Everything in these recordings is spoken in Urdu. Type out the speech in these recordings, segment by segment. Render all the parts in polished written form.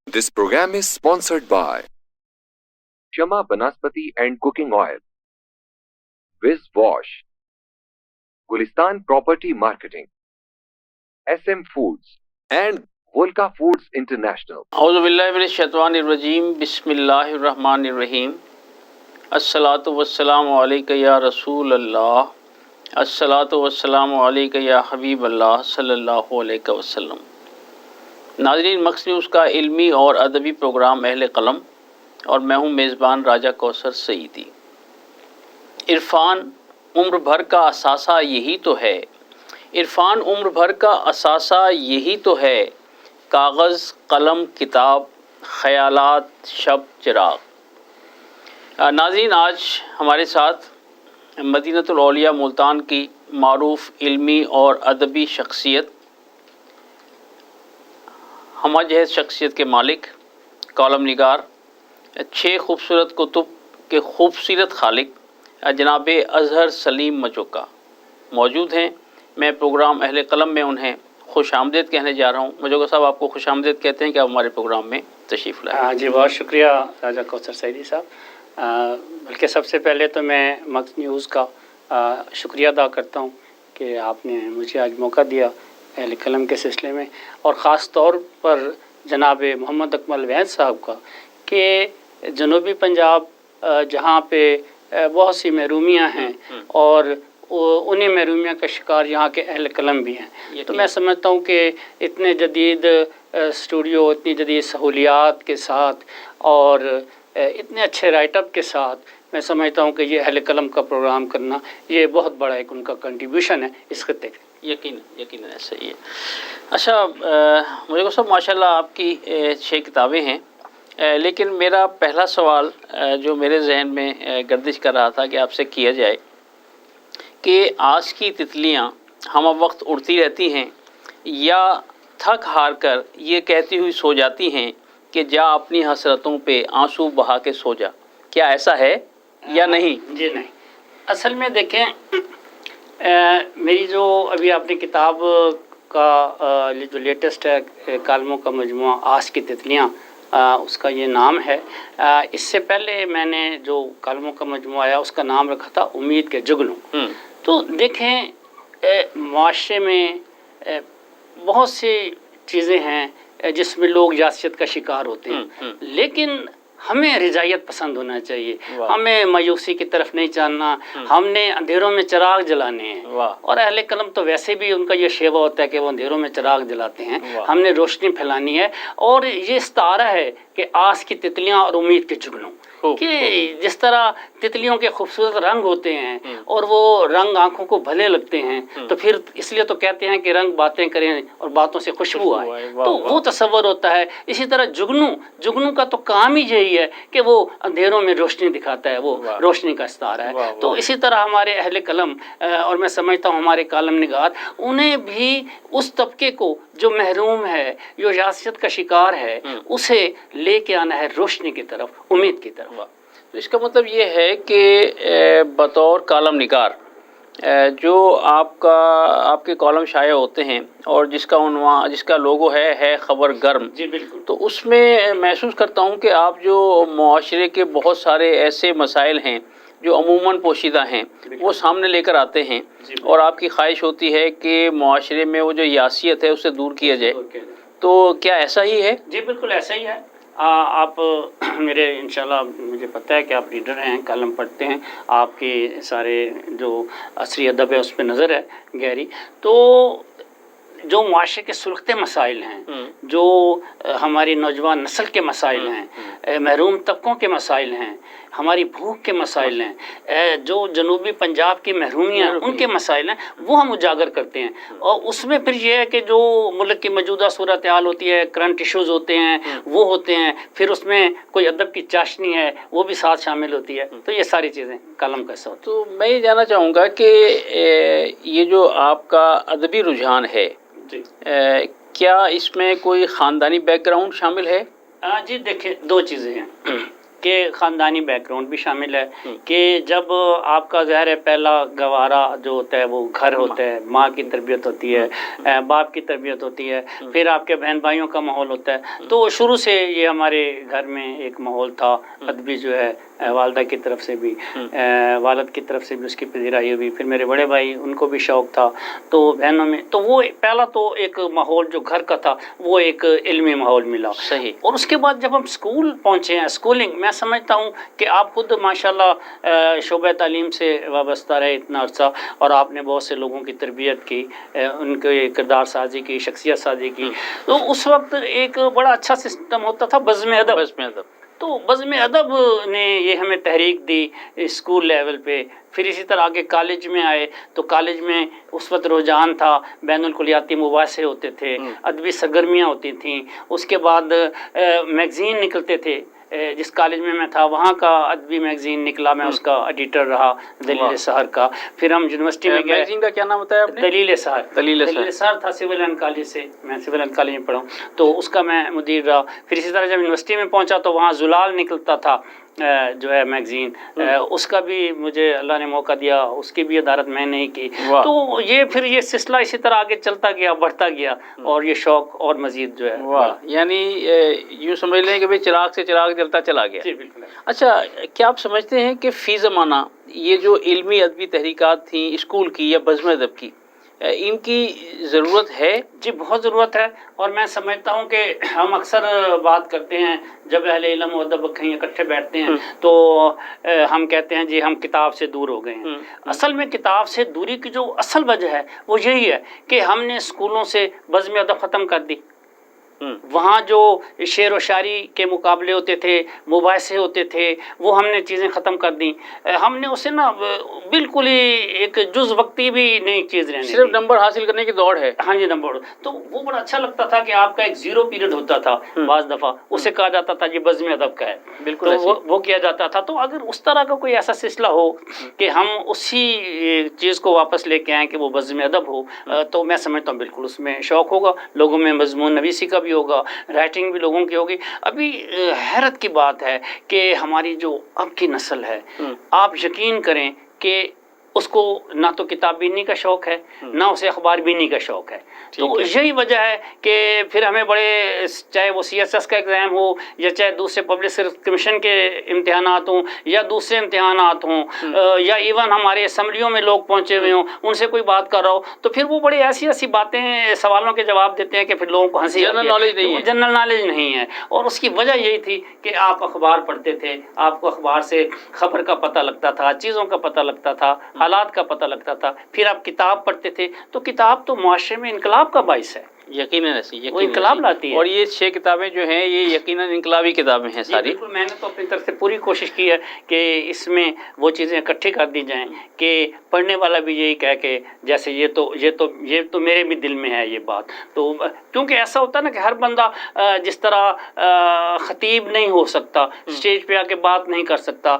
This program is sponsored by Shama Banaspati and Cooking Oil, Wiz Wash, Gulistan Property Marketing, SM Foods, and Volca Foods International. اعوذ باللہ من الشیطان الرجیم بسم اللہ الرحمن الرحیم الصلاۃ والسلام علیک یا رسول اللہ الصلاۃ والسلام علیک یا حبیب اللہ صلی اللہ علیہ وسلم۔ ناظرین، مکس نیوز کا علمی اور ادبی پروگرام اہل قلم، اور میں ہوں میزبان راجہ کوثر سعیدی۔ عرفان عمر بھر کا اثاثہ یہی تو ہے، عرفان عمر بھر کا اثاثہ یہی تو ہے، کاغذ قلم کتاب خیالات شب چراغ۔ ناظرین، آج ہمارے ساتھ مدینۃ الاولیاء ملتان کی معروف علمی اور ادبی شخصیت، ہمہ جہت شخصیت کے مالک، کالم نگار، 6 خوبصورت کتب کے خوبصورت خالق جناب اظہر سلیم مجوکا موجود ہیں۔ میں پروگرام اہل قلم میں انہیں خوش آمدید کہنے جا رہا ہوں۔ مجوکا صاحب، آپ کو خوش آمدید کہتے ہیں کہ آپ ہمارے پروگرام میں تشریف لائیں۔ جی، بہت شکریہ راجہ کوثر سعیدی صاحب۔ بلکہ سب سے پہلے تو میں مکس نیوز کا شکریہ ادا کرتا ہوں کہ آپ نے مجھے آج موقع دیا اہل قلم کے سلسلے میں، اور خاص طور پر جناب محمد اکمل وحید صاحب کا، کہ جنوبی پنجاب جہاں پہ بہت سی محرومیاں ہیں اور انہیں محرومیوں کا شکار یہاں کے اہل قلم بھی ہیں، تو میں سمجھتا ہوں کہ اتنے جدید اسٹوڈیو، اتنی جدید سہولیات کے ساتھ اور اتنے اچھے رائٹ اپ کے ساتھ میں سمجھتا ہوں کہ یہ اہل قلم کا پروگرام کرنا یہ بہت بڑا ایک ان کا کنٹریبیوشن ہے اس خطے کا۔ یقیناً ایسا ہی ہے۔ اچھا، مجھے صاحب ماشاء اللہ آپ کی 6 کتابیں ہیں، لیکن میرا پہلا سوال جو میرے ذہن میں گردش کر رہا تھا کہ آپ سے کیا جائے کہ آج کی تتلیاں ہم وقت اڑتی رہتی ہیں یا تھک ہار کر یہ کہتی ہوئی سو جاتی ہیں کہ جا اپنی حسرتوں پہ آنسو بہا کے سو جا، کیا ایسا ہے یا نہیں؟ جی نہیں، اصل میں دیکھیں، میری جو ابھی آپ نے کتاب کا جو لیٹسٹ ہے کالموں کا مجموعہ آج کی تتلیاں، اس کا یہ نام ہے۔ اس سے پہلے میں نے جو کالموں کا مجموعہ آیا اس کا نام رکھا تھا امید کے جگنوں۔ تو دیکھیں، معاشرے میں بہت سی چیزیں ہیں جس میں لوگ یاسیت کا شکار ہوتے ہیں، لیکن ہمیں رضائیت پسند ہونا چاہیے، ہمیں مایوسی کی طرف نہیں جانا، ہم نے اندھیروں میں چراغ جلانے ہیں، اور اہل قلم تو ویسے بھی ان کا یہ شیوہ ہوتا ہے کہ وہ اندھیروں میں چراغ جلاتے ہیں، ہم نے روشنی پھیلانی ہے، اور یہ استعارہ ہے کہ آس کی تتلیاں اور امید کے جگنوں، کہ جس طرح تتلیوں کے خوبصورت رنگ ہوتے ہیں اور وہ رنگ آنکھوں کو بھلے لگتے ہیں، تو پھر اس لیے تو کہتے ہیں کہ رنگ باتیں کریں اور باتوں سے خوشبو آئے، تو وہ تصور ہوتا ہے۔ اسی طرح جگنوں کا تو کام ہی یہی ہے کہ وہ اندھیروں میں روشنی دکھاتا ہے، وہ روشنی کا استعارہ ہے۔ تو اسی طرح ہمارے اہل قلم، اور میں سمجھتا ہوں ہمارے کالم نگار، انہیں بھی اس طبقے کو جو محروم ہے، جو یاسیت کا شکار ہے، اسے لے کے آنا ہے روشنی کی طرف، امید کی طرف۔ تو اس کا مطلب یہ ہے کہ بطور کالم نگار جو آپ کے کالم شائع ہوتے ہیں اور جس کا عنوان، جس کا لوگو ہے خبر گرم، جی بالکل، تو اس میں محسوس کرتا ہوں کہ آپ جو معاشرے کے بہت سارے ایسے مسائل ہیں جو عموماً پوشیدہ ہیں وہ سامنے لے کر آتے ہیں، اور آپ کی خواہش ہوتی ہے کہ معاشرے میں وہ جو یاسیت ہے اسے دور کیا جائے، تو کیا ایسا ہی ہے؟ جی بالکل ایسا ہی ہے۔ آپ میرے انشاءاللہ مجھے پتہ ہے کہ آپ ریڈر ہیں، کالم پڑھتے ہیں، آپ کے سارے جو عصری ادب ہے اس پہ نظر ہے گہری، تو جو معاشرے کے سلگتے مسائل ہیں، جو ہماری نوجوان نسل کے مسائل ہیں، محروم طبقوں کے مسائل ہیں، ہماری بھوک کے مسائل ہیں، جو جنوبی پنجاب کی محرومیاں ان کے مسائل ہیں، وہ ہم اجاگر کرتے ہیں، اور اس میں پھر یہ ہے کہ جو ملک کی موجودہ صورتحال ہوتی ہے، کرنٹ ایشوز ہوتے ہیں، وہ ہوتے ہیں، پھر اس میں کوئی ادب کی چاشنی ہے وہ بھی ساتھ شامل ہوتی ہے، تو یہ ساری چیزیں کالم کا حصہ ہوتی ہیں۔ تو میں یہ جاننا چاہوں گا کہ یہ جو آپ کا ادبی رجحان ہے، کیا اس میں کوئی خاندانی بیک گراؤنڈ شامل ہے؟ جی دیکھیں، 2 چیزیں ہیں۔ کہ خاندانی بیک گراؤنڈ بھی شامل ہے کہ جب آپ کا ظاہر ہے پہلا گوارا جو ہوتا ہے وہ گھر ہوتا ہے، ماں کی تربیت ہوتی ہے، باپ کی تربیت ہوتی ہے، پھر آپ کے بہن بھائیوں کا ماحول ہوتا ہے. تو شروع سے یہ ہمارے گھر میں ایک ماحول تھا ادبی جو ہے، والدہ کی طرف سے بھی، والد کی طرف سے بھی اس کی پذیرائی ہوئی. پھر میرے بڑے بھائی ان کو بھی شوق تھا، تو بہنوں میں تو وہ پہلا تو ایک ماحول جو گھر کا تھا وہ ایک علمی ماحول ملا. صحیح. اور اس کے بعد جب ہم اسکول پہنچے ہیں، اسکولنگ میں سمجھتا ہوں کہ آپ خود ماشاءاللہ شعبہ تعلیم سے وابستہ رہے اتنا عرصہ، اور آپ نے بہت سے لوگوں کی تربیت کی، ان کے کردار سازی کی، شخصیت سازی کی. تو اس وقت ایک بڑا اچھا سسٹم ہوتا تھا بزم ادب. تو بزم ادب نے یہ ہمیں تحریک دی اسکول لیول پہ. پھر اسی طرح آگے کالج میں آئے تو کالج میں اس وقت رجحان تھا، بین الکلیاتی مباحثے ہوتے تھے، ادبی سرگرمیاں ہوتی تھیں. اس کے بعد میگزین نکلتے تھے. جس کالج میں تھا وہاں کا ادبی میگزین نکلا، میں اس کا ایڈیٹر رہا، دلیل سحر کا. پھر ہم یونیورسٹی میں گئے. میگزین کا کیا نام بتایا آپ نے؟ دلیل سحر. دلیل سحر تھا سول اینڈ کالج سے، میں سول اینڈ کالج میں پڑھا ہوں، تو اس کا میں مدیر رہا. پھر اسی طرح جب یونیورسٹی میں پہنچا تو وہاں زلال نکلتا تھا جو ہے میگزین، اس کا بھی مجھے اللہ نے موقع دیا، اس کی بھی ادارت میں نہیں کی. تو یہ پھر یہ سلسلہ اسی طرح آگے چلتا گیا، بڑھتا گیا، اور یہ شوق اور مزید جو ہے. یعنی یوں سمجھ لیں کہ بھئی چراغ سے چراغ جلتا چلا گیا. جی بالکل. اچھا، کیا آپ سمجھتے ہیں کہ فی زمانہ یہ جو علمی ادبی تحریکات تھیں اسکول کی یا بزم ادب کی، ان کی ضرورت ہے؟ جی بہت ضرورت ہے. اور میں سمجھتا ہوں کہ ہم اکثر بات کرتے ہیں جب اہل علم و ادب کہیں اکٹھے بیٹھتے ہیں تو ہم کہتے ہیں جی ہم کتاب سے دور ہو گئے ہیں. اصل میں کتاب سے دوری کی جو اصل وجہ ہے وہ یہی ہے کہ ہم نے اسکولوں سے بزم ادب ختم کر دی. وہاں جو شعر و شاعری کے مقابلے ہوتے تھے، مباحثے ہوتے تھے، وہ ہم نے چیزیں ختم کر دیں. ہم نے اسے نا بالکل ہی ایک جز وقتی بھی نئی چیز رہنے دی. صرف نمبر حاصل کرنے کی دوڑ ہے. ہاں جی، نمبر. تو وہ بڑا اچھا لگتا تھا کہ آپ کا ایک زیرو پیریڈ ہوتا تھا بعض دفعہ، اسے کہا جاتا تھا یہ بزم ادب کا ہے. بالکل. تو وہ کیا جاتا تھا. تو اگر اس طرح کا کوئی ایسا سلسلہ ہو کہ ہم اسی چیز کو واپس لے کے آئیں کہ وہ بزم ادب ہو، تو میں سمجھتا ہوں بالکل اس میں شوق ہوگا، لوگوں میں مضمون نویسی کا بھی ہوگا، رائٹنگ بھی لوگوں کی ہوگی. ابھی حیرت کی بات ہے کہ ہماری جو اب کی نسل ہے، آپ یقین کریں کہ اس کو نہ تو کتاب بینی کا شوق ہے، نہ اسے اخبار بینی کا شوق ہے. تو یہی وجہ ہے کہ پھر ہمیں بڑے، چاہے وہ سی ایس ایس کا ایگزام ہو یا چاہے دوسرے پبلک سروس کمیشن کے امتحانات ہوں یا دوسرے امتحانات ہوں، یا ایون ہمارے اسمبلیوں میں لوگ پہنچے ہوئے ہوں، ان سے کوئی بات کر رہا ہو تو پھر وہ بڑے ایسی ایسی باتیں، سوالوں کے جواب دیتے ہیں کہ پھر لوگوں کو ہنسی. جنرل نالج نہیں ہے. اور اس کی وجہ یہی تھی کہ آپ اخبار پڑھتے تھے، آپ کو اخبار سے خبر کا پتہ لگتا تھا، چیزوں کا پتہ لگتا تھا، حالات کا پتہ لگتا تھا. پھر آپ کتاب پڑھتے تھے تو کتاب تو معاشرے میں انقلاب کا باعث ہے. یقیناً وہ انقلاب لاتی ہے. اور یہ 6 کتابیں جو ہیں یہ یقیناً انقلابی کتابیں ہیں ساری. بالکل. میں نے تو اپنی طرف سے پوری کوشش کی ہے کہ اس میں وہ چیزیں اکٹھی کر دی جائیں کہ پڑھنے والا بھی یہی کہے کہ جیسے یہ تو میرے بھی دل میں ہے یہ بات. تو کیونکہ ایسا ہوتا ہے نا کہ ہر بندہ جس طرح خطیب نہیں ہو سکتا، اسٹیج پہ آ کے بات نہیں کر سکتا،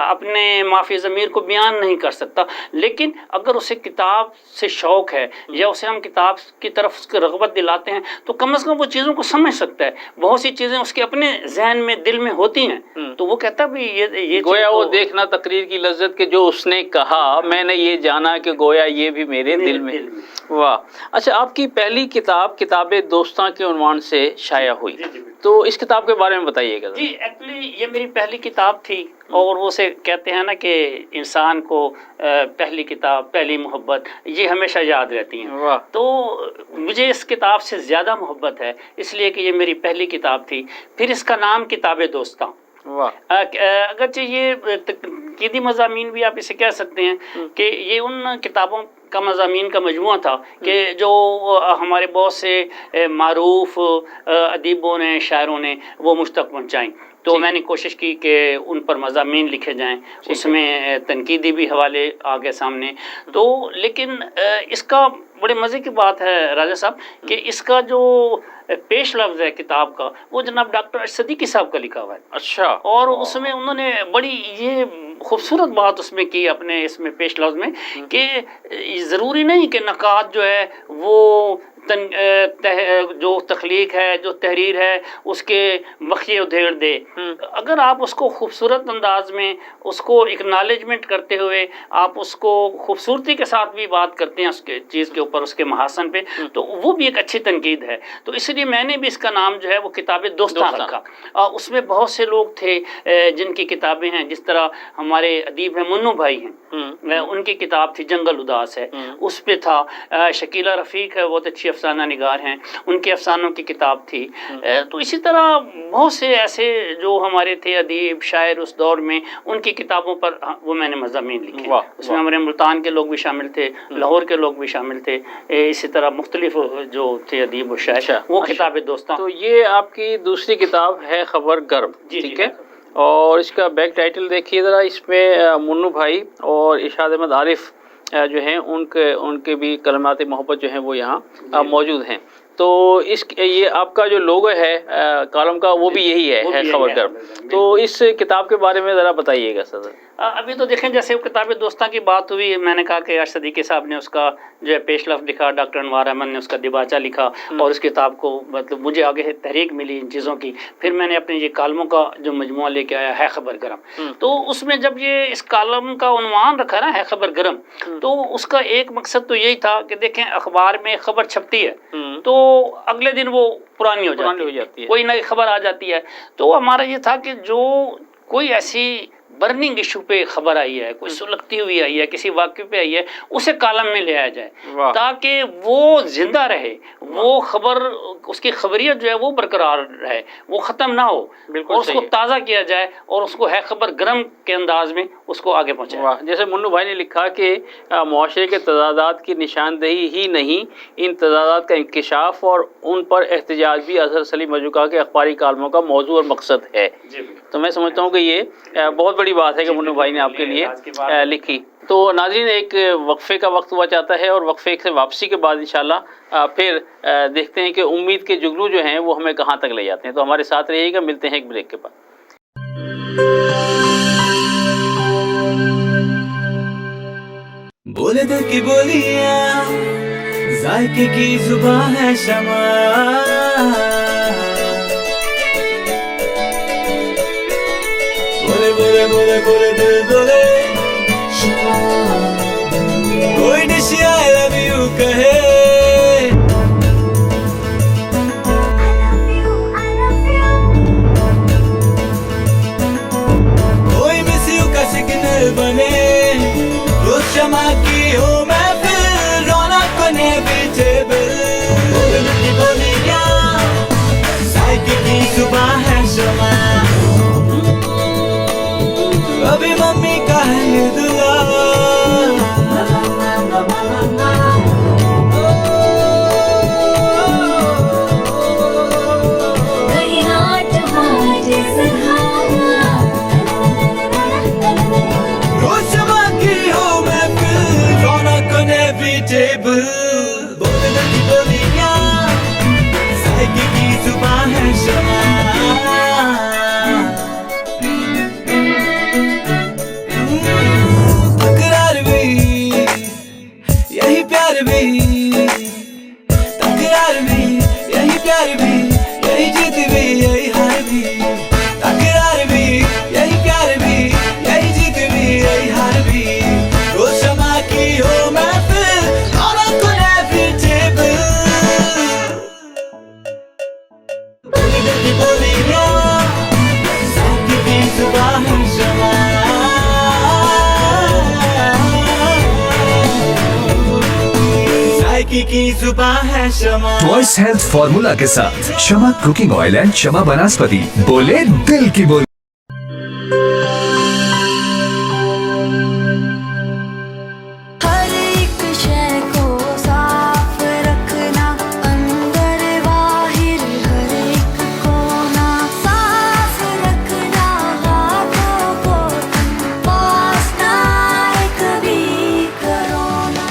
اپنے معافی ضمیر کو بیان نہیں کر سکتا، لیکن اگر اسے کتاب سے شوق ہے یا اسے ہم کتاب کی طرف اس کی رغبت دلاتے ہیں تو کم از کم وہ چیزوں کو سمجھ سکتا ہے. بہت سی چیزیں اس کے اپنے ذہن میں، دل میں ہوتی ہیں، تو وہ کہتا بھی یہ گویا وہ دیکھنا تقریر کی لذت کہ جو اس نے کہا میں نے یہ جانا کہ گویا یہ بھی میرے دل میں. واہ. اچھا، آپ کی پہلی کتاب کتاب دوستاں کے عنوان سے شائع ہوئی، تو اس کتاب کے بارے میں بتائیے گا. جی ایکچولی یہ میری پہلی کتاب تھی، اور وہ سے کہتے ہیں نا کہ انسان کو پہلی کتاب، پہلی محبت یہ ہمیشہ یاد رہتی ہیں. تو مجھے اس کتاب سے زیادہ محبت ہے اس لیے کہ یہ میری پہلی کتاب تھی. پھر اس کا نام کتاب دوستاں. اگرچہ یہ تنقیدی مضامین بھی آپ اسے کہہ سکتے ہیں کہ یہ ان کتابوں کا مضامین کا مجموعہ تھا کہ جو ہمارے بہت سے معروف ادیبوں نے، شاعروں نے وہ مجھ تک پہنچائیں. تو میں نے کوشش کی کہ ان پر مضامین لکھے جائیں، اس میں تنقیدی بھی حوالے آگے سامنے. تو لیکن اس کا بڑے مزے کی بات ہے راجہ صاحب کہ اس کا جو پیش لفظ ہے کتاب کا وہ جناب ڈاکٹر صدیقی صاحب کا لکھا ہوا ہے. اچھا. اور اس میں انہوں نے بڑی یہ خوبصورت بات اس میں کی اپنے اس میں پیش لفظ میں کہ ضروری نہیں کہ نقاد جو ہے وہ جو تخلیق ہے، جو تحریر ہے، اس کے وقیے ادھیڑ دے. اگر آپ اس کو خوبصورت انداز میں اس کو اکنالجمنٹ کرتے ہوئے آپ اس کو خوبصورتی کے ساتھ بھی بات کرتے ہیں اس کے چیز کے اوپر، اس کے محاسن پہ، تو وہ بھی ایک اچھی تنقید ہے. تو اس لیے میں نے بھی اس کا نام جو ہے وہ کتاب دوستاں رکھا. اس میں بہت سے لوگ تھے جن کی کتابیں ہیں، جس طرح ہمارے ادیب ہیں منو بھائی ہیں، ان کی کتاب تھی جنگل اداس ہے، اس پہ تھا. شکیلہ رفیق ہے، بہت اچھی افسانہ نگار ہیں، ان کے افسانوں کی کتاب تھی. تو اسی طرح بہت سے ایسے جو ہمارے تھے ادیب شاعر اس دور میں، ان کی کتابوں پر وہ میں نے مضامین لکھے. اس میں ہمارے ملتان کے لوگ بھی شامل تھے، لاہور کے لوگ بھی شامل تھے، اسی طرح مختلف جو تھے ادیب و شاعر، وہ کتاب دوستاں. تو یہ آپ کی دوسری کتاب ہے خبر گرم، ٹھیک ہے. اور اس کا بیک ٹائٹل دیکھیے ذرا، اس میں منو بھائی اور ارشاد احمد عارف جو ہیں ان کے بھی کلمات محبت جو ہیں وہ یہاں موجود ہیں. تو یہ آپ کا جو لوگو ہے کالم کا وہ بھی یہی ہے خبر گرم. تو اس کتاب کے بارے میں ذرا بتائیے گا سر. ابھی تو دیکھیں جیسے وہ کتاب دوستاں کی بات ہوئی، میں نے کہا کہ یار صدیقی صاحب نے اس کا جو ہے پیش لفظ لکھا، ڈاکٹر انوار احمد نے اس کا دیباچہ لکھا، اور اس کتاب کو مطلب مجھے آگے سے تحریک ملی ان چیزوں کی. پھر میں نے اپنے یہ کالموں کا جو مجموعہ لے کے آیا ہے خبر گرم. تو اس میں جب یہ اس کالم کا عنوان رکھا نا ہے خبر گرم، تو اس کا ایک مقصد تو یہی تھا کہ دیکھیں اخبار میں خبر چھپتی ہے تو اگلے دن وہ پرانی ہو جاتی ہے، کوئی نئی خبر آ جاتی ہے. تو ہمارا یہ تھا کہ جو کوئی ایسی برننگ ایشو پہ خبر آئی ہے، کوئی سلگتی ہوئی آئی ہے، کسی واقعے پہ آئی ہے، اسے کالم میں لے آیا جائے تاکہ وہ زندہ رہے، وہ خبر اس کی خبریت جو ہے وہ برقرار رہے، وہ ختم نہ ہو، اور اس کو تازہ کیا جائے اور اس کو ہے خبر گرم کے انداز میں اس کو آگے پہنچایا. جیسے منو بھائی نے لکھا کہ معاشرے کے تضادات کی نشاندہی ہی نہیں، ان تضادات کا انکشاف اور ان پر احتجاج بھی اظہر سلیم مجوکا کے اخباری کالموں کا موضوع اور مقصد ہے. تو میں سمجھتا ہوں کہ یہ بہت بڑی بات ہے کہ منو بھائی نے آپ کے لیے لکھی. تو ناظرین ایک وقفے کا وقت ہوا چاہتا ہے، اور وقفے سے واپسی کے بعد انشاءاللہ پھر دیکھتے ہیں کہ امید کے جگلو جو ہیں وہ ہمیں کہاں تک لے جاتے ہیں. تو ہمارے ساتھ رہیے گا، ملتے ہیں ایک بریک کے بعد. بولے دل کی بولیاں، ذائقے کی زبان ہے شمع، بولے بولے بولے بولے دل بولے شمع، کوئی ڈش آئی لو یو کہے، کوئی مس یو کا سگنل بنے، روز شمع کی ہو محفل، رونق بنے بیٹیبل. بولے دل کی بولیاں، ذائقے کی زبان ہے شمع، ابھی ممی کا ہے یہ دعا، روز شمع کی ہو محفل، رونق بنے بیٹیبل. بولے دل کی بولیاں، ذائقے کی زبان ہے شمع، تکرار بھی یہی پیار بھی، تکرار بھی یہی پیار بھی، یہی جیت بھی یہی ہار بھی، تکرار بھی یہی پیار بھی، یہی جیت بھی یہی ہار بھی، روز شمع کی ہو محفل، رونق بنے بیٹیبل. بولے دل کی بولیاں، ذائقے کی زبان ہے شمع، ذائقے کی زبان ہے شمع. وائس ہیلتھ فارمولا کے ساتھ شمع کوکنگ آئل اینڈ شمع بناسپتی. بولے دل کی بولی. ہر ایک شے کو صاف رکھنا، اندر باہر ہر ایک کونا صاف رکھنا، ہاتھوں کو پاس نہ آئے کبھی کرونا.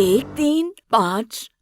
1, 3, 5,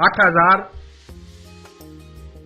8000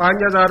5000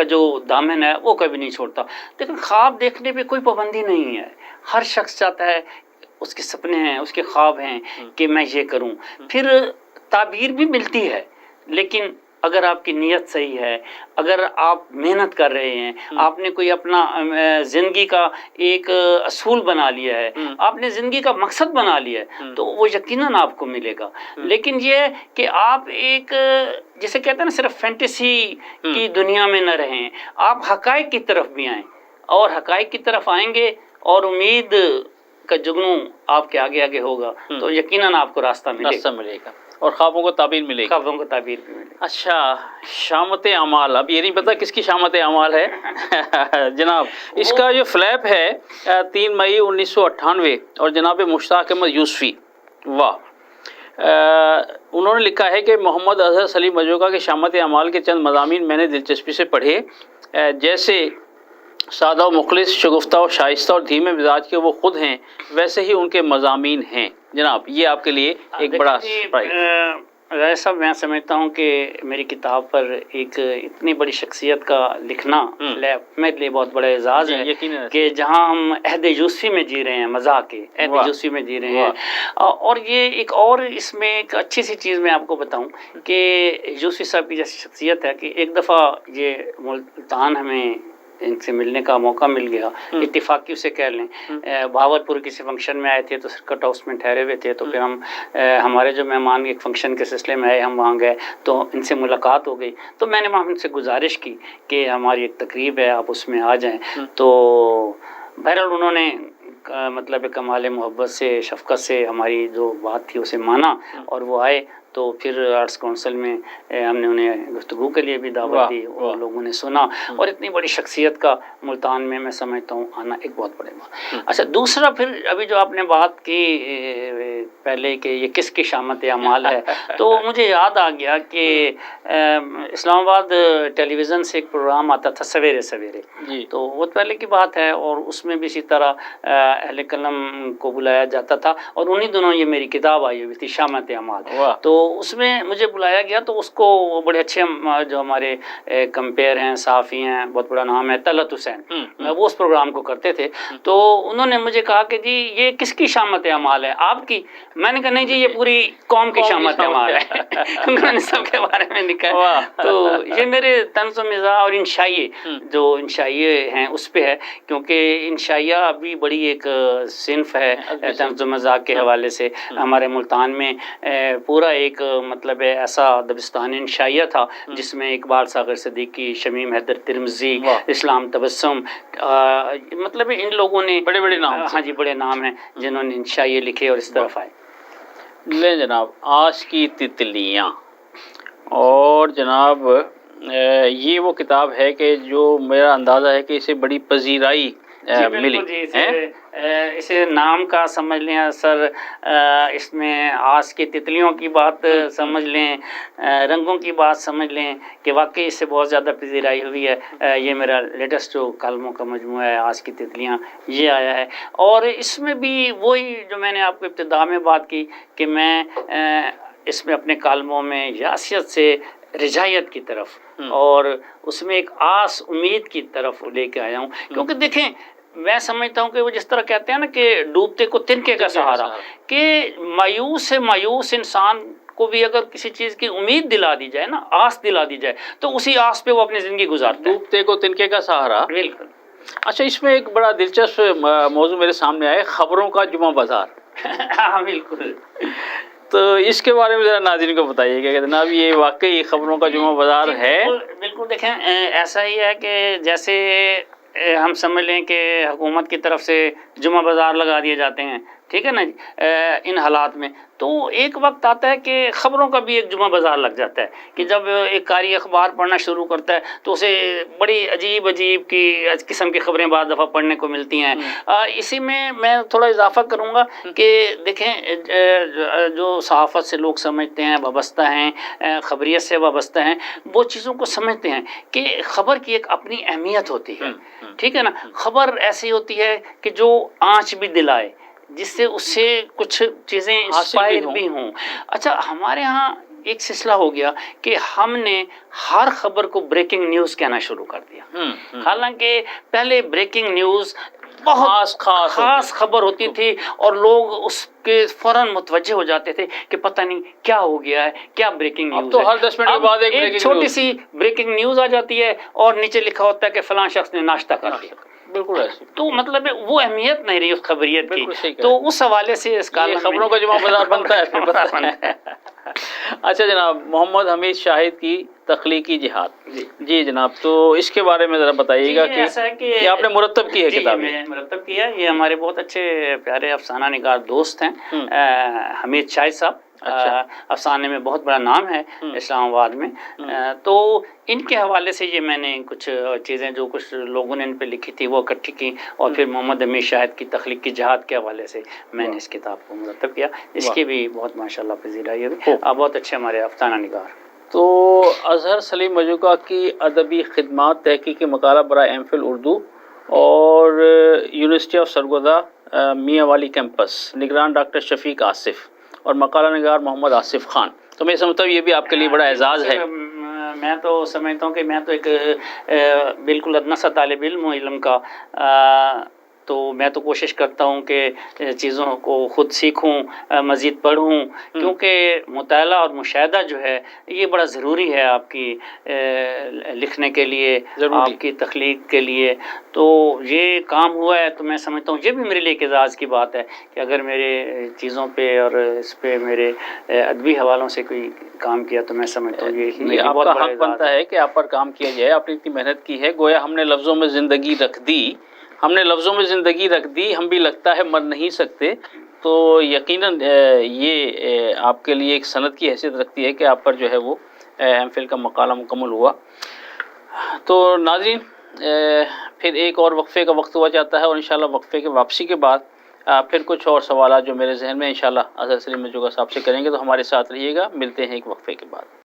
کا جو دامن ہے وہ کبھی نہیں چھوڑتا. لیکن خواب دیکھنے پہ کوئی پابندی نہیں ہے. ہر شخص چاہتا ہے، اس کے سپنے ہیں، اس کے خواب ہیں کہ میں یہ کروں. پھر تعبیر بھی ملتی ہے، لیکن اگر آپ کی نیت صحیح ہے، اگر آپ محنت کر رہے ہیں، آپ نے کوئی اپنا زندگی کا ایک اصول بنا لیا ہے، آپ نے زندگی کا مقصد بنا لیا ہے، تو وہ یقیناً آپ کو ملے گا. لیکن یہ کہ آپ ایک جسے کہتے ہیں نا صرف فینٹیسی کی دنیا میں نہ رہیں، آپ حقائق کی طرف بھی آئیں، اور حقائق کی طرف آئیں گے اور امید کا جگنو آپ کے آگے آگے ہوگا تو یقیناً آپ کو راستہ ملے گا اور خوابوں کو تعبیر ملے گی. خوابوں کو تعبیر بھی ملے گی. اچھا، شامت اعمال، اب یہ نہیں پتا کس کی شامت اعمال ہے جناب. اس کا جو فلیپ ہے 3 مئی 1998 اور جناب مشتاق احمد یوسفی، واہ، انہوں نے لکھا ہے کہ محمد اظہر سلیم مجوکا کے شامت اعمال کے چند مضامین میں نے دلچسپی سے پڑھے، جیسے سادہ و مخلص، شگفتہ و شائستہ اور دھیمے مزاج کے وہ خود ہیں، ویسے ہی ان کے مضامین ہیں. جناب یہ آپ کے لیے ایک بڑا سرپرائز. رائے صاحب، میں سمجھتا ہوں کہ میری کتاب پر ایک اتنی بڑی شخصیت کا لکھنا میرے لیے بہت بڑا اعزاز ہے کہ جہاں ہم عہد یوسفی میں جی رہے ہیں، مزاح کے عہد یوسفی میں جی رہے ہیں. اور یہ ایک اور اس میں ایک اچھی سی چیز میں آپ کو بتاؤں کہ یوسفی صاحب کی جیسی شخصیت ہے کہ ایک دفعہ یہ ملتان ہمیں ان سے ملنے کا موقع مل گیا، اتفاقی اسے کہہ لیں. بھاولپور کسی فنکشن میں آئے تھے تو سرکٹ ہاؤس میں ٹھہرے ہوئے تھے، تو پھر ہم ہمارے جو مہمان ایک فنکشن کے سلسلے میں آئے، ہم وہاں گئے تو ان سے ملاقات ہو گئی. تو میں نے وہاں ان سے گزارش کی کہ ہماری ایک تقریب ہے، آپ اس میں آ جائیں. تو بہرحال انہوں نے مطلب کمال محبت سے، شفقت سے ہماری جو بات تھی اسے مانا اور وہ آئے. تو پھر آرٹس کونسل میں ہم نے انہیں گفتگو کے لیے بھی دعوت دی، اور لوگوں نے سنا. اور اتنی بڑی شخصیت کا ملتان میں سمجھتا ہوں آنا ایک بہت بڑے بات. اچھا، دوسرا پھر ابھی جو آپ نے بات کی پہلے کہ یہ کس کی شامت اعمال ہے، تو مجھے یاد آ گیا کہ اسلام آباد ٹیلی ویژن سے ایک پروگرام آتا تھا سویرے سویرے، تو وہ پہلے کی بات ہے، اور اس میں بھی اسی طرح اہل قلم کو بلایا جاتا تھا، اور انہی دنوں یہ میری کتاب آئی ہوئی تھی شامت اعمال. تو اس میں مجھے بلایا گیا، تو اس کو بڑے اچھے جو ہمارے کمپیئر ہیں، صحافی ہیں، بہت بڑا نام ہے طلعت حسین، وہ اس پروگرام کو کرتے تھے. تو انہوں نے مجھے کہا کہ جی یہ کس کی شامت اعمال ہے، آپ کی؟ میں نے کہا نہیں جی، یہ پوری قوم کی شامت اعمال ہے. انہوں نے سب کے بارے میں لکھا. تو یہ میرے طنز و مزاح اور انشائیے جو انشائیے ہیں اس پہ ہے، کیونکہ انشائیہ بھی بڑی ایک صنف ہے طنز و مزاح کے حوالے سے. ہمارے ملتان میں پورا ایک مطلب ایسا دبستان انشائیہ تھا جس میں اقبال صاغر صدیقی، شمیم حیدر ترمذی، اسلام تبسم، مطلب ان لوگوں نے بڑے بڑے نام، ہاں جی بڑے نام ہیں جنہوں نے انشائیے لکھے اور اس طرف آئے. لیں جناب، آج کی تتلیاں. اور جناب یہ وہ کتاب ہے کہ جو میرا اندازہ ہے کہ اسے بڑی پذیرائی ملی. اسے نام کا سمجھ لیں اثر، اس میں آس کی تتلیوں کی بات سمجھ لیں، رنگوں کی بات سمجھ لیں کہ واقعی اس سے بہت زیادہ پذیرائی ہوئی ہے. یہ میرا لیٹسٹ جو کالموں کا مجموعہ ہے آس کی تتلیاں، یہ آیا ہے. اور اس میں بھی وہی جو میں نے آپ کو ابتدا میں بات کی کہ میں اس میں اپنے کالموں میں یاسیت سے رجایت کی طرف اور اس میں ایک آس امید کی طرف لے کے آیا ہوں. کیونکہ دیکھیں، میں سمجھتا ہوں کہ وہ جس طرح کہتے ہیں نا کہ ڈوبتے کو تنکے کا سہارا، کہ مایوس سے مایوس انسان کو بھی اگر کسی چیز کی امید دلا دی جائے نا، آس دلا دی جائے، تو اسی آس پہ وہ اپنی زندگی گزارتا ہے. ڈوبتے کو تنکے کا سہارا، بالکل. اچھا، اس میں ایک بڑا دلچسپ موضوع میرے سامنے آیا، خبروں کا جمعہ بازار. ہاں بالکل. تو اس کے بارے میں ذرا ناظرین کو بتائیے کہ جناب یہ واقعی خبروں کا جمعہ بازار ہے؟ بالکل. دیکھیں، ایسا ہی ہے کہ جیسے ہم سمجھ لیں کہ حکومت کی طرف سے جمعہ بازار لگا دیے جاتے ہیں، ٹھیک ہے نا جی، ان حالات میں تو ایک وقت آتا ہے کہ خبروں کا بھی ایک جمعہ بازار لگ جاتا ہے کہ جب ایک قاری اخبار پڑھنا شروع کرتا ہے تو اسے بڑی عجیب کی قسم کی خبریں بعض دفعہ پڑھنے کو ملتی ہیں. اسی میں تھوڑا اضافہ کروں گا کہ دیکھیں، جو صحافت سے لوگ سمجھتے ہیں، وابستہ ہیں، خبریت سے وابستہ ہیں، وہ چیزوں کو سمجھتے ہیں کہ خبر کی ایک اپنی اہمیت ہوتی ہے، ٹھیک ہے نا. خبر ایسی ہوتی ہے کہ جو آنچ بھی دلائے، جس سے اس سے کچھ چیزیں انسپائر بھی ہوں. اچھا، ہمارے ہاں ایک سلسلہ ہو گیا کہ ہم نے ہر خبر کو بریکنگ نیوز کہنا شروع کر دیا، حالانکہ پہلے بریکنگ نیوز بہت خاص خبر ہوتی تھی اور لوگ اس کے فوراً متوجہ ہو جاتے تھے کہ پتہ نہیں کیا ہو گیا ہے، کیا بریکنگ نیوز تو ہر 10 منٹ کے بعد ایک چھوٹی سی بریکنگ نیوز آ جاتی ہے اور نیچے لکھا ہوتا ہے کہ فلاں شخص نے ناشتہ کر لیا. بالکل ایسے. تو مطلب وہ اہمیت نہیں رہی اس خبریت کی. تو اس حوالے سے اس کالم خبروں کا جمع بازار بنتا ہے. اچھا جناب، محمد حمید شاہد کی تخلیقی جہاد، جی جناب، تو اس کے بارے میں ذرا بتائیے گا کہ آپ نے مرتب کی ہے کتاب؟ میں نے مرتب کیا. یہ ہمارے بہت اچھے پیارے افسانہ نگار دوست ہیں حمید شاہد صاحب. افسانے میں بہت بڑا نام ہے اسلام آباد میں. تو ان کے حوالے سے یہ میں نے کچھ چیزیں جو کچھ لوگوں نے ان پہ لکھی تھی وہ اکٹھی کی، اور پھر محمد حمید شاہد کی تخلیقی جہاد کے حوالے سے میں نے اس کتاب کو مرتب کیا. اس کی بھی بہت ماشاءاللہ پذیر آئی ہے. بہت اچھے ہمارے افسانہ نگار. تو اظہر سلیم مجوکا کی ادبی خدمات، تحقیقی مقالہ برائے ایم فل اردو اور یونیورسٹی آف سرگودا میاں والی کیمپس، نگران ڈاکٹر شفیق آصف اور مقالہ نگار محمد آصف خان. تو میں سمجھتا ہوں یہ بھی آپ کے لیے بڑا اعزاز ہے. میں تو سمجھتا ہوں کہ میں تو ایک بالکل ادنا سا طالب علم ہوں علم کا. تو میں تو کوشش کرتا ہوں کہ چیزوں کو خود سیکھوں، مزید پڑھوں، کیونکہ مطالعہ اور مشاہدہ جو ہے یہ بڑا ضروری ہے آپ کی لکھنے کے لیے، آپ کی تخلیق کے لیے. تو یہ کام ہوا ہے تو میں سمجھتا ہوں یہ بھی میرے لیے ایک اعزاز کی بات ہے کہ اگر میرے چیزوں پہ اور اس پہ میرے ادبی حوالوں سے کوئی کام کیا تو میں سمجھتا ہوں یہ آپ کا حق بنتا ہے کہ آپ پر کام کیا جائے. آپ نے اتنی محنت کی ہے، گویا ہم نے لفظوں میں زندگی رکھ دی، ہم بھی لگتا ہے مر نہیں سکتے. تو یقیناً یہ آپ کے لیے ایک سند کی حیثیت رکھتی ہے کہ آپ پر جو ہے وہ ایم فل کا مقالہ مکمل ہوا. تو ناظرین، پھر ایک اور وقفے کا وقت ہوا جاتا ہے، اور انشاءاللہ وقفے کے واپسی کے بعد پھر کچھ اور سوالات جو میرے ذہن میں انشاءاللہ اظہر سلیم مجوکا صاحب سے کریں گے. تو ہمارے ساتھ رہیے گا، ملتے ہیں ایک وقفے کے بعد.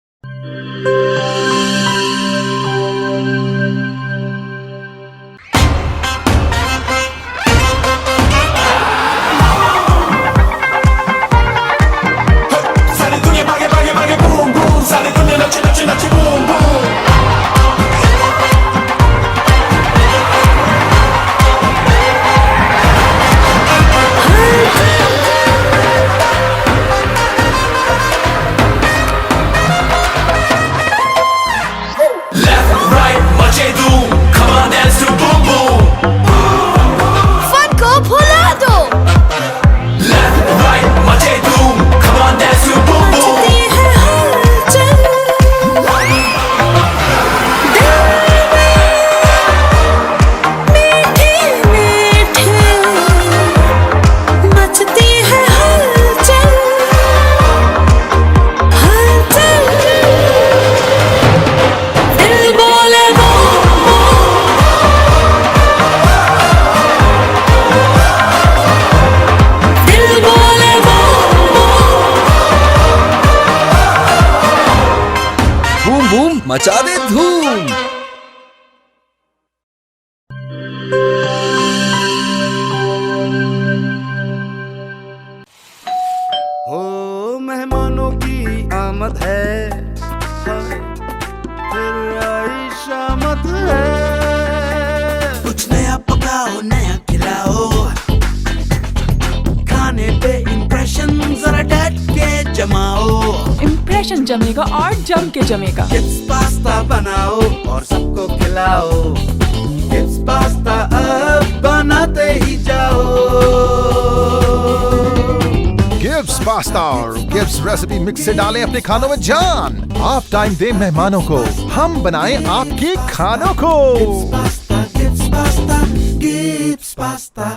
مچا دے دھوم. ہو مہمانوں کی آمد ہے، پھر آئی شامت ہے. کچھ نیا پکاؤ، نیا کھلاؤ، کھانے پہ امپریشن ذرا ڈٹ کے جماؤ. امپریشن جمے گا اور جم کے جمے گا. کڈس پاستا بناؤ اور سب کو کھلاؤ. کڈس پاستا اب بناتے ہی جاؤ. گبس پاستا اور گبس ریسیپی مکس سے ڈالیں اپنے کھانوں میں جان. آپ ٹائم دیں مہمانوں کو، ہم بنائیں آپ کے کھانوں کو. Gibbs pasta, Gibbs pasta.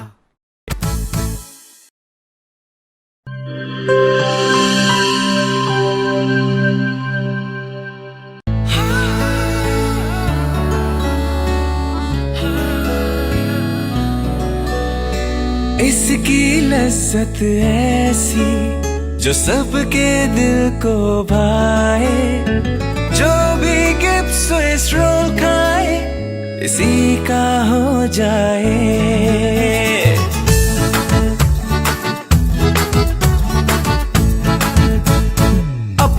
اس کی لذت ایسی جو سب کے دل کو بھائے. جو بھی گبس سوئس رول کھائے اسی کا ہو جائے.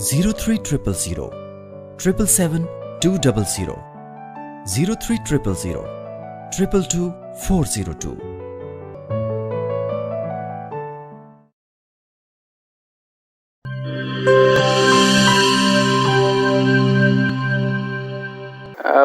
03000 777 200 03000 222 402।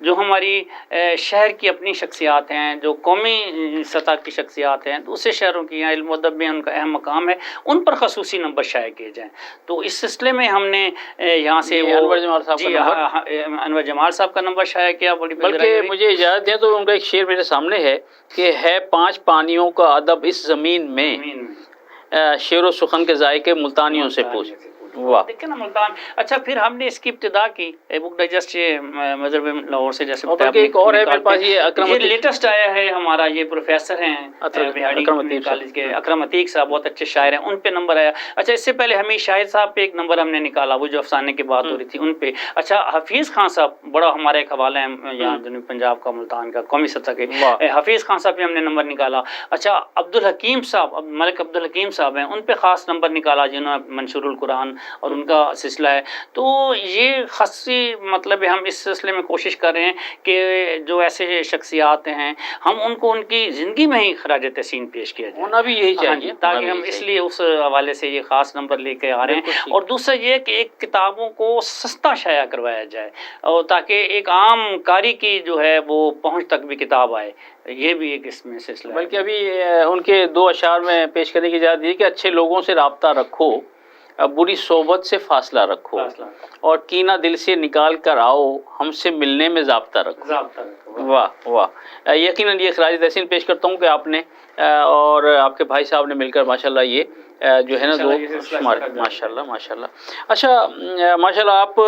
جو ہماری شہر کی اپنی شخصیات ہیں، جو قومی سطح کی شخصیات ہیں، دوسرے شہروں کی ہیں، علم و ادب میں ان کا اہم مقام ہے، ان پر خصوصی نمبر شائع کیے جائیں۔ تو اس سلسلے میں ہم نے یہاں سے انور جمال صاحب جی کا نمبر، انور جمال صاحب کا نمبر شائع کیا۔ بلکہ مجھے اجازت دیں تو ان کا ایک شعر میرے سامنے ہے کہ ہے 5 پانیوں کا ادب اس زمین میں، شعر و سخن کے ذائقے ملتانیوں سے پوچھ۔ واہ، دیکھیں نا ملتان۔ اچھا پھر ہم نے اس کی ابتدا کی بک ڈائجسٹ مذہب لاہور سے، جیسے ایک اور ہے میرے پاس، یہ لیٹسٹ آیا ہے ہمارا، یہ پروفیسر ہیں بہاڑی کالج کے اکرم عتیق صاحب، بہت اچھے شاعر ہیں، ان پہ نمبر آیا۔ اچھا اس سے پہلے حمید شاہد صاحب پہ ایک نمبر ہم نے نکالا، وہ جو افسانے کی بات ہو رہی تھی ان پہ۔ اچھا حفیظ خان صاحب، بڑا ہمارا ایک حوالہ ہے یہاں جنوبی پنجاب کا، ملتان کا، قومی سطح کے، حفیظ خان صاحب پہ ہم نے نمبر نکالا۔ اچھا عبدالحکیم صاحب، ملک عبدالحکیم صاحب ہیں، ان پہ خاص نمبر نکالا جنہوں نے منشور القرآن اور ان کا سلسلہ ہے۔ تو یہ خاصی مطلب ہم اس سلسلے میں کوشش کر رہے ہیں کہ جو ایسے شخصیات ہیں ہم ان کو ان کی زندگی میں ہی خراج تحسین پیش کیا جائے، ہونا بھی یہی چاہیے، تاکہ ہم اس لیے اس حوالے سے یہ خاص نمبر لے کے آ رہے ہیں۔ اور دوسرا یہ کہ ایک کتابوں کو سستا شائع کروایا جائے، اور تاکہ ایک عام قاری کی جو ہے وہ پہنچ تک بھی کتاب آئے، یہ بھی ایک اس میں سلسلہ ہے۔ بلکہ ابھی ان کے 2 اشعار میں پیش کرنے کی اجازت دی کہ اچھے لوگوں سے رابطہ رکھو، بری صحبت سے فاصلہ رکھو، اور کینہ دل سے نکال کر آؤ، ہم سے ملنے میں ضابطہ رکھو۔ واہ واہ، یقیناً یہ خراج تحسین پیش کرتا ہوں کہ آپ نے اور آپ کے بھائی صاحب نے مل کر ماشاءاللہ یہ جو ہے نا 2 ماشاءاللہ ماشاءاللہ۔ اچھا ماشاءاللہ آپ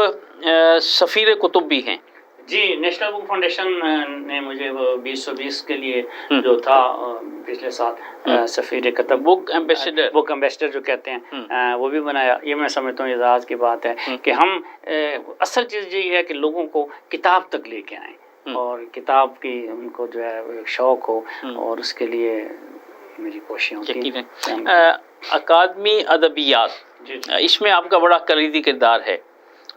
سفیر کتب بھی ہیں۔ جی، نیشنل بک فاؤنڈیشن نے مجھے 2020 کے لیے جو تھا پچھلے سال سفیر کتب، بک ایمبیسڈر جو کہتے ہیں، وہ بھی بنایا۔ یہ میں سمجھتا ہوں اعزاز کی بات ہے کہ ہم اصل چیز یہی ہے کہ لوگوں کو کتاب تک لے کے آئیں، اور کتاب کی ان کو جو ہے ایک شوق ہو، اور اس کے لیے میری کوششیں ہوتی ہیں۔ اکادمی ادبیات، اس میں آپ کا بڑا کلیدی کردار ہے،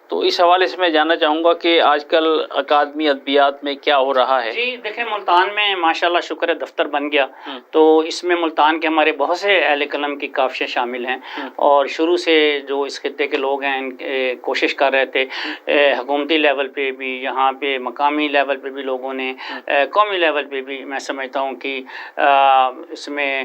تو اس حوالے سے میں جاننا چاہوں گا کہ آج کل اکادمی ادبیات میں کیا ہو رہا ہے؟ جی دیکھیں، ملتان میں ماشاءاللہ شکر ہے دفتر بن گیا، تو اس میں ملتان کے ہمارے بہت سے اہل قلم کی کاوشیں شامل ہیں، اور شروع سے جو اس خطے کے لوگ ہیں کوشش کر رہے تھے، حکومتی لیول پہ بھی، یہاں پہ مقامی لیول پہ بھی لوگوں نے، قومی لیول پہ بھی، میں سمجھتا ہوں کہ اس میں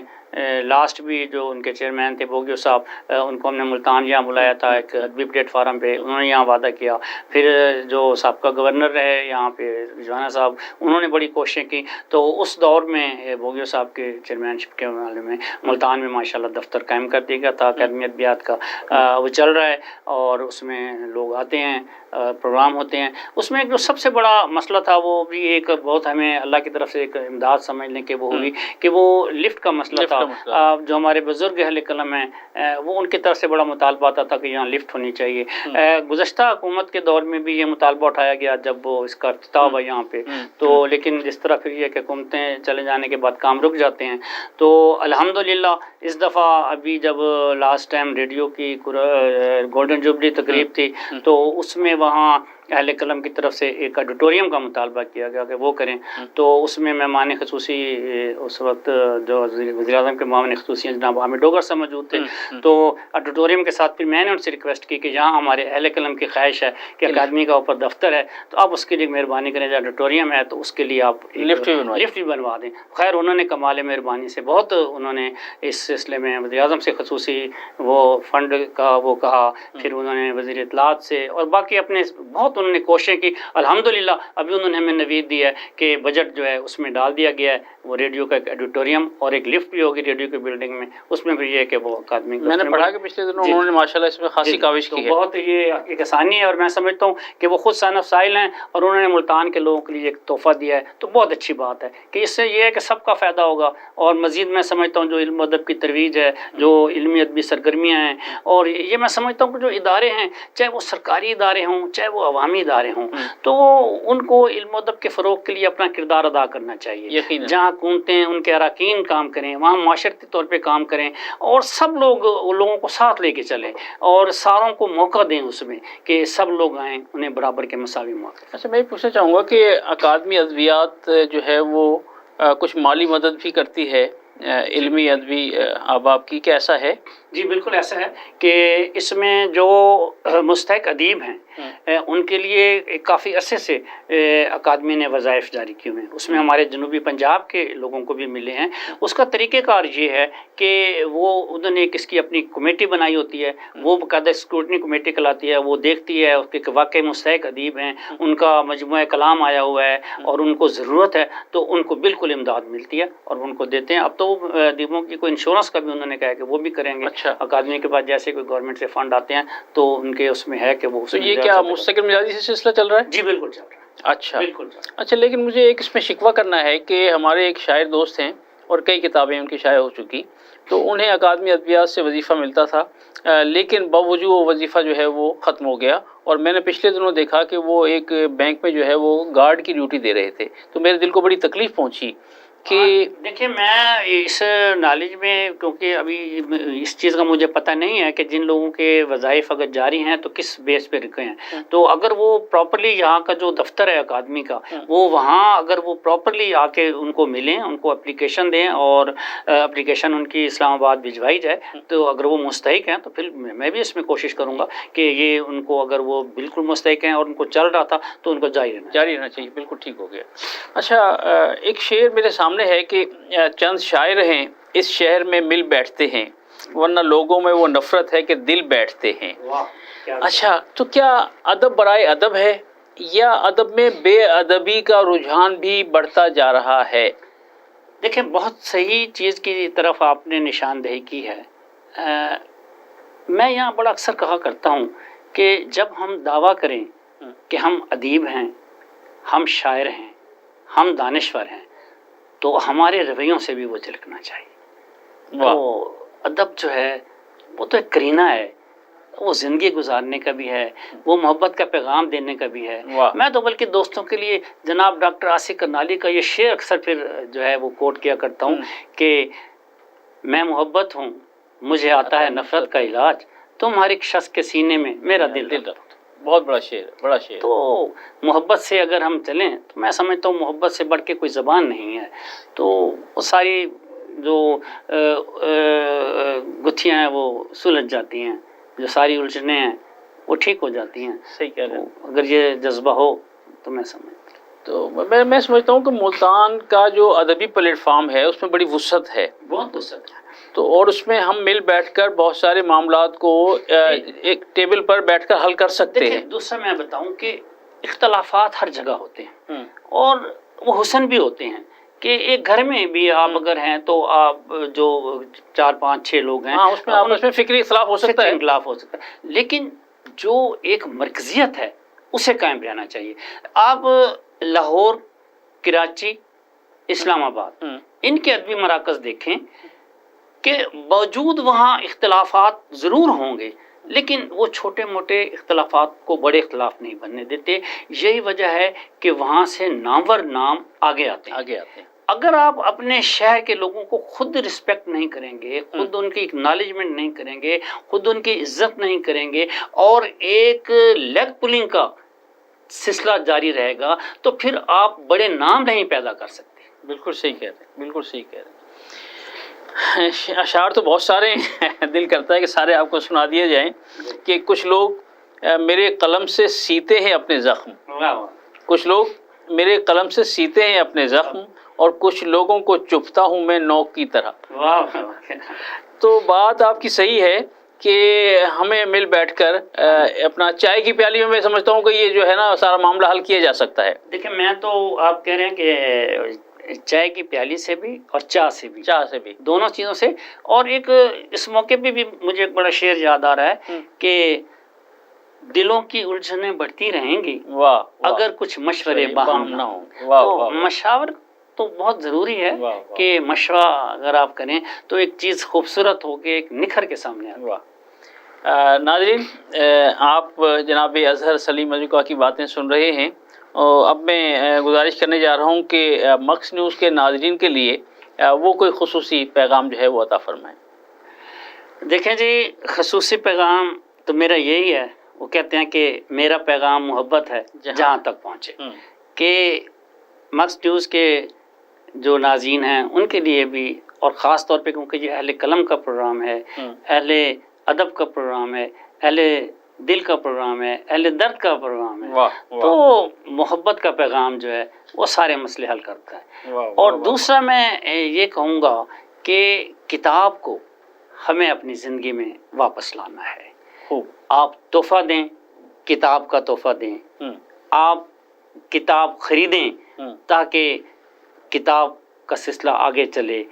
لاسٹ بھی جو ان کے چیئرمین تھے بوگیو صاحب، ان کو ہم نے ملتان یہاں بلایا تھا ایک ادبی پلیٹ فارم پہ، انہوں نے یہاں وعدہ کیا۔ پھر جو سابقہ گورنر رہے یہاں پہ رضوانہ صاحب، انہوں نے بڑی کوششیں کی، تو اس دور میں بوگیو صاحب کے چیئرمین شپ کے حوالے میں ملتان میں ماشاءاللہ دفتر قائم کر دیا گیا تھا اکادمی ادبیات کا، وہ چل رہا ہے، اور اس میں لوگ آتے ہیں، پروگرام ہوتے ہیں۔ اس میں ایک جو سب سے بڑا مسئلہ تھا، وہ بھی ایک بہت ہمیں اللہ کی طرف سے ایک امداد سمجھ لیں کہ وہ ہوئی، کہ وہ لفٹ کا مسئلہ تھا۔ جو ہمارے بزرگ اہل قلم ہیں، وہ ان کی طرف سے بڑا مطالبہ آتا تھا کہ یہاں لفٹ ہونی چاہیے۔ گزشتہ حکومت کے دور میں بھی یہ مطالبہ اٹھایا گیا جب وہ اس کا افتتاح ہوا یہاں پہ، تو لیکن جس طرح پھر یہ کہ حکومتیں چلے جانے کے بعد کام رک جاتے ہیں، تو الحمدللہ اس دفعہ ابھی جب لاسٹ ٹائم ریڈیو کی گولڈن جوبلی تقریب تھی، تو اس میں وہاں اہل قلم کی طرف سے ایک آڈیٹوریم کا مطالبہ کیا گیا کہ وہ کریں، تو اس میں مہمان خصوصی اس وقت جو وزیر اعظم کے معاون خصوصی جناب عامر ڈوگر صاحب موجود تھے، تو آڈیٹوریم کے ساتھ پھر میں نے ان سے ریکویسٹ کی کہ جہاں ہمارے اہل قلم کی خواہش ہے کہ اکادمی کا اوپر دفتر ہے، تو آپ اس کے لیے مہربانی کریں، جو آڈیٹوریم ہے تو اس کے لیے آپ لفٹ بھی بنوا دیں۔ خیر انہوں نے کمال مہربانی سے بہت انہوں نے اس سلسلے میں وزیر اعظم سے خصوصی وہ فنڈ کا وہ کہا، پھر انہوں نے وزیر اطلاعات سے اور باقی اپنے بہت انہوں نے کوششیں کی۔ الحمدللہ ابھی انہوں نے ہمیں نوید دی ہے کہ بجٹ جو ہے اس میں ڈال دیا گیا ہے، وہ ریڈیو کا ایک آڈیٹوریم اور ایک لفٹ بھی ہوگی ریڈیو کی بلڈنگ میں، اس میں بھی یہ ہے کہ وہ اکادمی میں نے پڑھا کہ پچھلے دنوں انہوں نے ماشاءاللہ اس میں خاصی کاوش کی ہے، بہت یہ ایک آسانی ہے، اور میں سمجھتا ہوں کہ وہ خود صنف سائل ہیں اور انہوں نے ملتان کے لوگوں کے لیے ایک تحفہ دیا ہے، تو بہت اچھی بات ہے کہ اس سے یہ ہے کہ سب کا فائدہ ہوگا۔ اور مزید میں سمجھتا ہوں جو علم و ادب کی ترویج ہے، جو علمی ادبی سرگرمیاں ہیں، اور یہ میں سمجھتا ہوں کہ جو ادارے ہیں، چاہے وہ سرکاری ادارے ہوں چاہے وہ عوامی ادارے ہوں، تو ان کو علم و ادب کے فروغ کے لیے اپنا کردار ادا کرنا چاہیے۔ جہاں حکومتیں ان کے اراکین کام کریں، وہاں معاشرتی طور پہ کام کریں، اور سب لوگوں کو ساتھ لے کے چلیں، اور ساروں کو موقع دیں اس میں کہ سب لوگ آئیں، انہیں برابر کے مساوی موقع۔ اچھا میں یہ پوچھنا چاہوں گا کہ اکادمی ادبیات جو ہے وہ کچھ مالی مدد بھی کرتی ہے علمی ادبی احباب کی، کیا ایسا ہے؟ جی بالکل ایسا ہے کہ اس میں جو مستحق ادیب ہیں ان کے لیے کافی عرصے سے اکادمی نے وظائف جاری کیے ہوئے ہیں. اس میں ہمارے جنوبی پنجاب کے لوگوں کو بھی ملے ہیں. اس کا طریقہ کار یہ ہے کہ وہ انہوں نے اس کی اپنی کمیٹی بنائی ہوتی ہے, وہ باقاعدہ اسکروٹنی کمیٹی کہلاتی ہے, وہ دیکھتی ہے اس کے واقعی مستحق ادیب ہیں, ان کا مجموعہ کلام آیا ہوا ہے اور ان کو ضرورت ہے تو ان کو بالکل امداد ملتی ہے اور ان کو دیتے ہیں. اب تو ادیبوں کی کوئی انشورنس کا بھی انہوں نے کہا کہ وہ بھی کریں گے. اکادمی کے بعد جیسے کوئی گورنمنٹ سے فنڈ آتے ہیں تو ان کے اس میں ہے کہ وہ. تو یہ کیا مستقل مزاجی سے سلسلہ چل رہا ہے؟ جی بالکل چل رہا ہے. اچھا اچھا. لیکن مجھے ایک اس میں شکوہ کرنا ہے کہ ہمارے ایک شاعر دوست ہیں اور کئی کتابیں ان کی شائع ہو چکی, تو انہیں اکادمی ادبیات سے وظیفہ ملتا تھا, لیکن باوجود وہ وظیفہ جو ہے وہ ختم ہو گیا. اور میں نے پچھلے دنوں دیکھا کہ وہ ایک بینک میں جو ہے وہ گارڈ کی ڈیوٹی دے رہے تھے, تو میرے دل کو بڑی تکلیف پہنچی کہ دیکھیں میں اس نالج میں, کیونکہ ابھی اس چیز کا مجھے پتہ نہیں ہے کہ جن لوگوں کے وظائف اگر جاری ہیں تو کس بیس پہ رکھے ہیں, تو اگر وہ پراپرلی یہاں کا جو دفتر ہے اکادمی کا وہ وہاں اگر وہ پراپرلی آ کے ان کو ملیں, ان کو اپلیکیشن دیں اور اپلیکیشن ان کی اسلام آباد بھجوائی جائے, تو اگر وہ مستحق ہیں تو پھر میں بھی اس میں کوشش کروں گا کہ یہ ان کو اگر وہ بالکل مستحق ہیں اور ان کو چل رہا تھا تو ان کو جاری رہنا چاہیے. بالکل ٹھیک ہو گیا. اچھا ایک شعر میرے سامنے ہے کہ چند شاعر ہیں اس شہر میں مل بیٹھتے ہیں, ورنہ لوگوں میں وہ نفرت ہے کہ دل بیٹھتے ہیں. اچھا تو کیا ادب برائے ادب ہے یا ادب میں بے ادبی کا رجحان بھی بڑھتا جا رہا ہے؟ دیکھیں بہت صحیح چیز کی طرف آپ نے نشاندہی کی ہے. میں یہاں بڑا اکثر کہا کرتا ہوں کہ جب ہم دعویٰ کریں کہ ہم ادیب ہیں, ہم شاعر ہیں, ہم دانشور ہیں, تو ہمارے رویوں سے بھی وہ جھلکنا چاہیے. تو ادب جو ہے وہ تو ایک کرینہ ہے, وہ زندگی گزارنے کا بھی ہے, وہ محبت کا پیغام دینے کا بھی ہے. میں تو بلکہ دوستوں کے لیے جناب ڈاکٹر عاصق کرنالی کا یہ شعر اکثر پھر جو ہے وہ کوٹ کیا کرتا ہوں کہ میں محبت ہوں مجھے آتا ہے نفرت کا علاج, تم ہر ایک شخص کے سینے میں میرا دل رکھو. بہت بڑا شعر, بڑا شعر. تو محبت سے اگر ہم چلیں تو میں سمجھتا ہوں محبت سے بڑھ کے کوئی زبان نہیں ہے. تو وہ ساری جو گتھیاں ہیں وہ سلجھ جاتی ہیں, جو ساری الجھنیں ہیں وہ ٹھیک ہو جاتی ہیں. صحیح کہہ رہے ہیں. اگر یہ جذبہ ہو تو میں سمجھتا ہوں. تو میں سمجھتا ہوں کہ ملتان کا جو ادبی پلیٹ فارم ہے اس میں بڑی وسعت ہے, بہت وسعت ہے. تو اور اس میں ہم مل بیٹھ کر بہت سارے معاملات کو ایک ٹیبل پر بیٹھ کر حل کر سکتے ہیں. دوسرا میں بتاؤں کہ اختلافات ہر جگہ ہوتے ہیں اور وہ حسن بھی ہوتے ہیں کہ ایک گھر میں بھی آپ اگر ہیں تو آپ جو 4-5-6 لوگ ہیں اس میں آپس میں فکری اختلاف ہو سکتا ہے, لیکن جو ایک مرکزیت ہے اسے قائم رہنا چاہیے. آپ لاہور, کراچی, اسلام آباد ان کے ادبی مراکز دیکھیں کہ باوجود وہاں اختلافات ضرور ہوں گے لیکن وہ چھوٹے موٹے اختلافات کو بڑے اختلاف نہیں بننے دیتے. یہی وجہ ہے کہ وہاں سے نامور نام آگے آتے ہیں. اگر آپ اپنے شہر کے لوگوں کو خود رسپیکٹ نہیں کریں گے, خود ان کی اکنالجمنٹ نہیں کریں گے, خود ان کی عزت نہیں کریں گے اور ایک لیگ پولنگ کا سلسلہ جاری رہے گا تو پھر آپ بڑے نام نہیں پیدا کر سکتے. بالکل صحیح کہہ رہے ہیں, بالکل صحیح کہہ رہے ہیں. اشعار تو بہت سارے ہیں, دل کرتا ہے کہ سارے آپ کو سنا دیے جائیں کہ کچھ لوگ میرے قلم سے سیتے ہیں اپنے زخم, کچھ لوگ میرے قلم سے سیتے ہیں اپنے زخم, اور کچھ لوگوں کو چپتا ہوں میں نوک کی طرح. تو بات آپ کی صحیح ہے کہ ہمیں مل بیٹھ کر اپنا چائے کی پیالی میں سمجھتا ہوں کہ یہ جو ہے نا سارا معاملہ حل کیا جا سکتا ہے. دیکھیں میں تو آپ کہہ رہے ہیں کہ چائے کی پیالی سے بھی اور چاہ سے بھی دونوں چیزوں سے. اور ایک اس موقع پہ بھی مجھے ایک بڑا شعر یاد آ رہا ہے کہ دلوں کی الجھنیں بڑھتی رہیں گی اگر کچھ مشورے باہم نہ ہوں. تو مشاور تو بہت ضروری ہے کہ مشورہ اگر آپ کریں تو ایک چیز خوبصورت ہو کے ایک نکھر کے سامنے آئے. ناظرین آپ جناب اظہر سلیم مجوکا کی باتیں سن رہے ہیں. اب میں گزارش کرنے جا رہا ہوں کہ مکس نیوز کے ناظرین کے لیے وہ کوئی خصوصی پیغام جو ہے وہ عطا فرمائیں. دیکھیں جی, خصوصی پیغام تو میرا یہی ہے, وہ کہتے ہیں کہ میرا پیغام محبت ہے جہاں تک پہنچے, کہ مکس نیوز کے جو ناظرین ہیں ان کے لیے بھی اور خاص طور پہ کیونکہ یہ اہل قلم کا پروگرام ہے، اہل ادب کا پروگرام ہے، اہل دل کا پروگرام ہے، اہل درد کا پروگرام ہے، تو محبت کا پیغام جو ہے وہ سارے مسئلے حل کرتا ہے۔ اور دوسرا میں یہ کہوں گا کہ کتاب کو ہمیں اپنی زندگی میں واپس لانا ہے۔ آپ تحفہ دیں، کتاب کا تحفہ دیں، آپ کتاب خریدیں تاکہ کتاب کا سلسلہ آگے چلے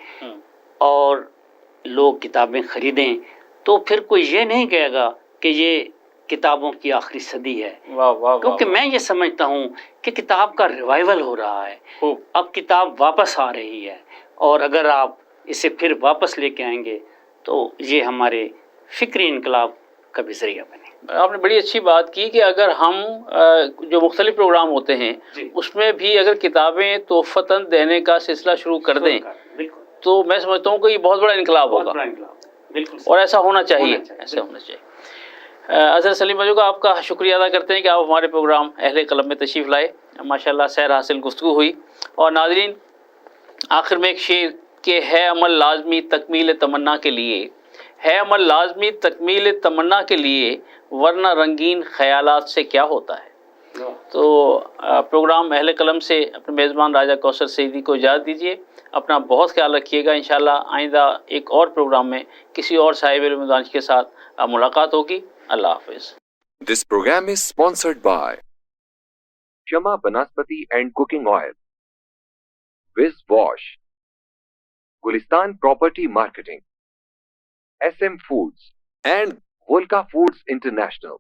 اور لوگ کتابیں خریدیں، تو پھر کوئی یہ نہیں کہے گا کہ یہ کتابوں کی آخری صدی ہے، کیونکہ میں یہ سمجھتا ہوں کہ کتاب کا ریوائول ہو رہا ہے، اب کتاب واپس آ رہی ہے، اور اگر آپ اسے پھر واپس لے کے آئیں گے تو یہ ہمارے فکری انقلاب کا بھی ذریعہ بنے۔ آپ نے بڑی اچھی بات کی کہ اگر ہم جو مختلف پروگرام ہوتے ہیں اس میں بھی اگر کتابیں تحفتاً دینے کا سلسلہ شروع کر دیں تو میں سمجھتا ہوں کہ یہ بہت بڑا انقلاب ہوگا، اور ایسا ہونا چاہیے، ایسا ہونا چاہیے۔ اظہر سلیم بھائی کو آپ کا شکریہ ادا کرتے ہیں کہ آپ ہمارے پروگرام اہل قلم میں تشریف لائے، ماشاءاللہ سیر حاصل گفتگو ہوئی۔ اور ناظرین، آخر میں ایک شعر کہ ہے عمل لازمی تکمیل تمنا کے لیے، ہے عمل لازمی تکمیل تمنا کے لیے، ورنہ رنگین خیالات سے کیا ہوتا ہے۔ تو پروگرام اہل قلم سے اپنے میزبان راجہ کوثر سعیدی کو اجازت دیجیے، اپنا بہت خیال رکھیے گا۔ انشاءاللہ آئندہ ایک اور پروگرام میں کسی اور صاحب علم دانش کے ساتھ ملاقات ہوگی۔ اللہ حافظ۔ This program is sponsored by Shama Banaspati and Cooking Oil, Wiz Wash, Gulistan Property Marketing, SM Foods and Volca Foods International.